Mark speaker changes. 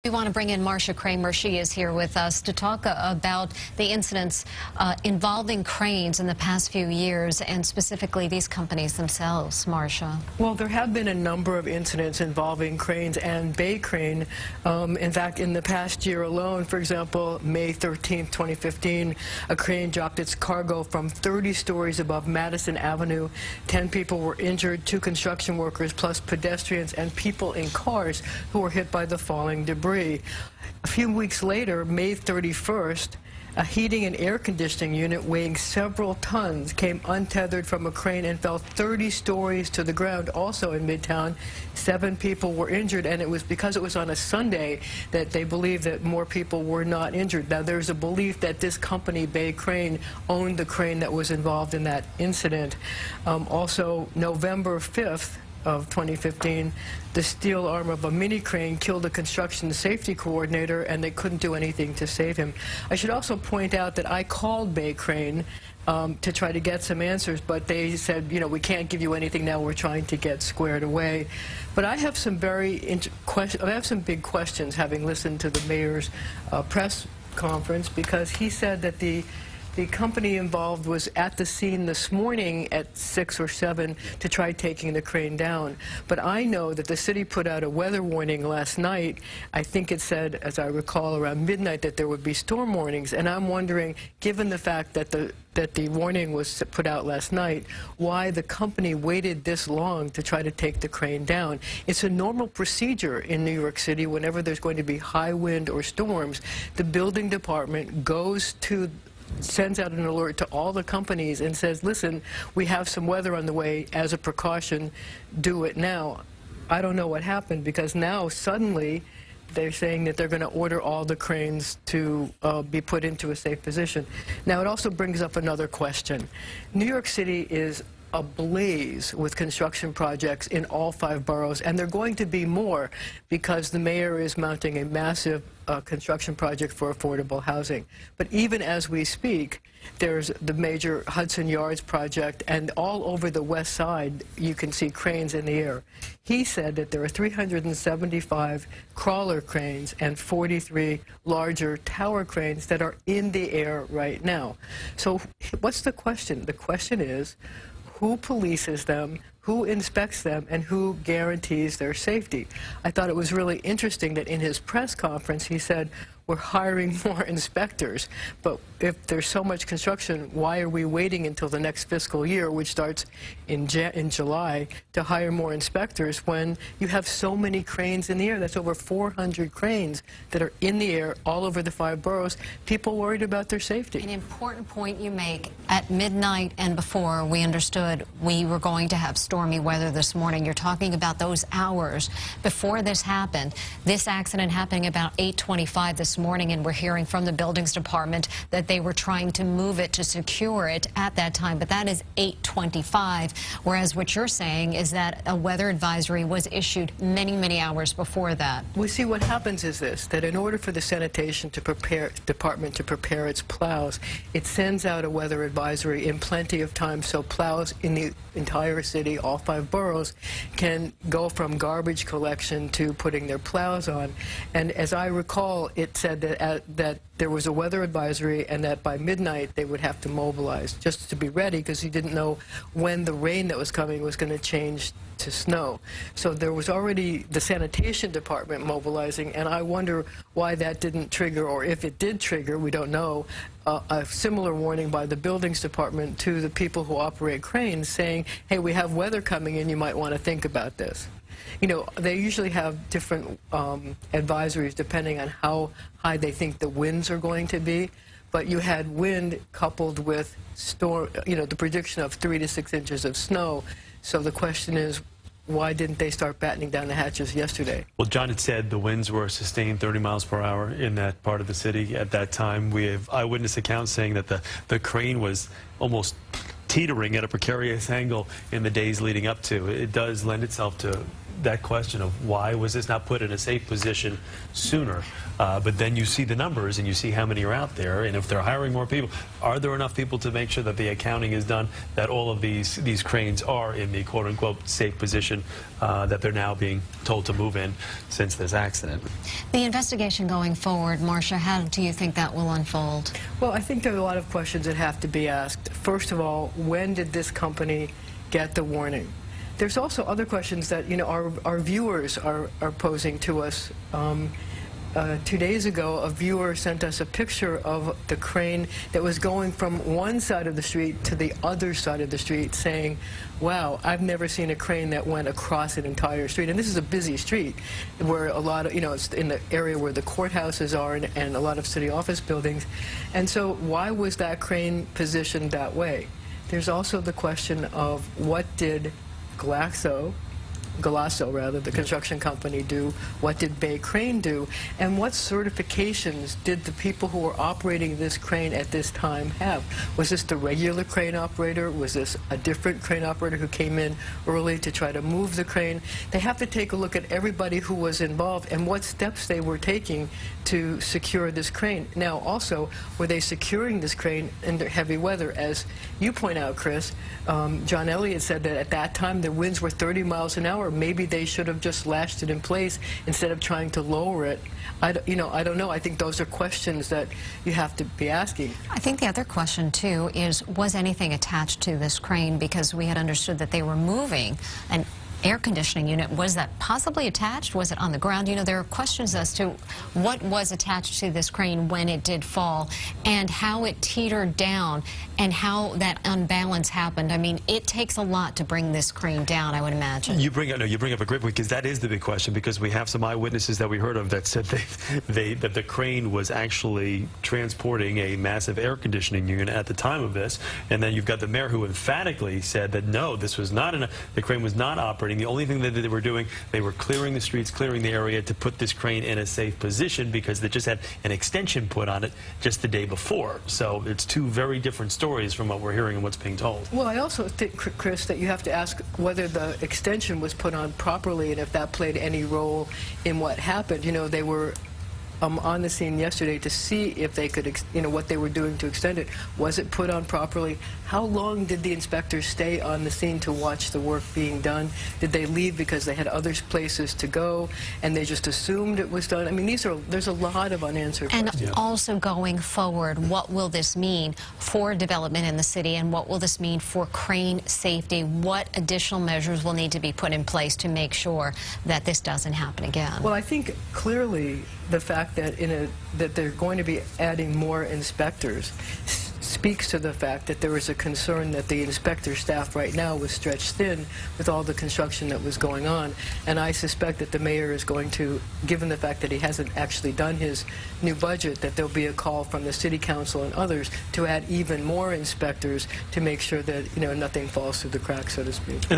Speaker 1: We want to bring in Marcia Kramer. She is here with us to talk about the incidents involving cranes in the past few years, and specifically these companies themselves. Marcia.
Speaker 2: Well, there have been a number of incidents involving cranes and Bay Crane. In fact, in the past year alone, for example, May 13th, 2015, a crane dropped its cargo from 30 stories above Madison Avenue. 10 people were injured, 2 construction workers, plus pedestrians and people in cars who were hit by the falling debris. A few weeks later, May 31st, a heating and air conditioning unit weighing several tons came untethered from a crane and fell 30 stories to the ground, also in Midtown. 7 people were injured, and it was because it was on a Sunday that they believe that more people were not injured. Now, there's a belief that this company, Bay Crane, owned the crane that was involved in that incident. Also, November 5th, of 2015, the steel arm of a mini crane killed a construction safety coordinator, and they couldn't do anything to save him. I should also point out that I called Bay Crane to try to get some answers, but they said, you know, we can't give you anything now. We're trying to get squared away. But I have some big questions, having listened to the mayor's press conference, because he said that the company involved was at the scene this morning at 6 or 7 to try taking the crane down. But I know that the city put out a weather warning last night. I think it said, as I recall, around midnight that there would be storm warnings. And I'm wondering, given the fact that the warning was put out last night, why the company waited this long to try to take the crane down. It's a normal procedure in New York City whenever there's going to be high wind or storms. The building department sends out an alert to all the companies and says, listen, we have some weather on the way. As a precaution, do it now. I don't know what happened, because now suddenly they're saying that they're going to order all the cranes to be put into a safe position. Now, it also brings up another question. New York City is ablaze with construction projects in all 5 boroughs, and they're going to be more because the mayor is mounting a massive construction project for affordable housing. But even as we speak, there's the major Hudson Yards project, and all over the west side you can see cranes in the air. He said that there are 375 crawler cranes and 43 larger tower cranes that are in the air right now. So what's the question? The question is, who polices them, who inspects them, and who guarantees their safety? I thought it was really interesting that in his press conference he said, we're hiring more inspectors. But if there's so much construction, why are we waiting until the next fiscal year, which starts in July, to hire more inspectors when you have so many cranes in the air? That's over 400 cranes that are in the air all over the 5 boroughs. People worried about their safety.
Speaker 1: An important point you make. At midnight and before, we understood we were going to have stormy weather this morning. You're talking about those hours before this happened. This accident happening about 8:25 this morning, and we're hearing from the buildings department that they were trying to move it to secure it at that time, but that is 8:25, whereas what you're saying is that a weather advisory was issued many hours before that.
Speaker 2: We see what happens is this, that in order for the sanitation department to prepare its plows, it sends out a weather advisory in plenty of time, so plows in the entire city, all 5 boroughs, can go from garbage collection to putting their plows on. And as I recall, it said that there was a weather advisory, and that by midnight they would have to mobilize just to be ready, because he didn't know when the rain that was coming was going to change to snow. So there was already the sanitation department mobilizing, and I wonder why that didn't trigger, or if it did trigger, we don't know, a similar warning by the buildings department to the people who operate cranes saying, hey, we have weather coming in, you might want to think about this. You know, they usually have different advisories depending on how high they think the winds are going to be. But you had wind coupled with storm, you know, the prediction of 3 to 6 inches of snow. So the question is, why didn't they start battening down the hatches yesterday?
Speaker 3: Well, John had said the winds were sustained 30 miles per hour in that part of the city at that time. We have eyewitness accounts saying that the crane was almost teetering at a precarious angle in the days leading up to. It does lend itself to that question of why was this not put in a safe position sooner? But then you see the numbers and you see how many are out there, and if they're hiring more people, are there enough people to make sure that the accounting is done, that all of these cranes are in the quote-unquote safe position that they're now being told to move in since this accident?
Speaker 1: The investigation going forward, Marcia, how do you think that will unfold?
Speaker 2: Well, I think there are a lot of questions that have to be asked. First of all, when did this company get the warning? There's also other questions that, you know, our viewers are posing to us. 2 days ago, a viewer sent us a picture of the crane that was going from one side of the street to the other side of the street, saying, wow, I've never seen a crane that went across an entire street. And this is a busy street where a lot of, you know, it's in the area where the courthouses are and a lot of city office buildings. And so why was that crane positioned that way? There's also the question of what did Galasso, the construction company, do? What did Bay Crane do? And what certifications did the people who were operating this crane at this time have? Was this the regular crane operator? Was this a different crane operator who came in early to try to move the crane? They have to take a look at everybody who was involved and what steps they were taking to secure this crane. Now, also, were they securing this crane in heavy weather? As you point out, Chris, John Elliott said that at that time the winds were 30 miles an hour. Maybe they should have just lashed it in place instead of trying to lower it. I don't know. I think those are questions that you have to be asking.
Speaker 1: I think the other question, too, is was anything attached to this crane? Because we had understood that they were moving an air conditioning unit. Was that possibly attached? Was it on the ground? You know, there are questions as to what was attached to this crane when it did fall and how it teetered down and how that unbalance happened. I mean, it takes a lot to bring this crane down, I would imagine.
Speaker 3: You bring up a great point, because that is the big question, because we have some eyewitnesses that we heard of that said that the crane was actually transporting a massive air conditioning unit at the time of this, and then you've got the mayor who emphatically said that no, this was not the crane was not operating. The only thing that they were doing, they were clearing the streets, clearing the area to put this crane in a safe position, because they just had an extension put on it just the day before. So it's two very different stories from what we're hearing and what's being told.
Speaker 2: Well, I also think, Chris, that you have to ask whether the extension was put on properly and if that played any role in what happened. You know, they were on the scene yesterday to see if they could, you know, what they were doing to extend it. Was it put on properly? How long did the inspectors stay on the scene to watch the work being done? Did they leave because they had other places to go and they just assumed it was done? I mean, there's a lot of unanswered questions.
Speaker 1: And also going forward, what will this mean for development in the city, and what will this mean for crane safety? What additional measures will need to be put in place to make sure that this doesn't happen again?
Speaker 2: Well, I think clearly the fact that that they're going to be adding more inspectors speaks to the fact that there is a concern that the inspector staff right now was stretched thin with all the construction that was going on. And I suspect that the mayor is going to, given the fact that he hasn't actually done his new budget, that there'll be a call from the city council and others to add even more inspectors to make sure that, you know, nothing falls through the cracks, so to speak.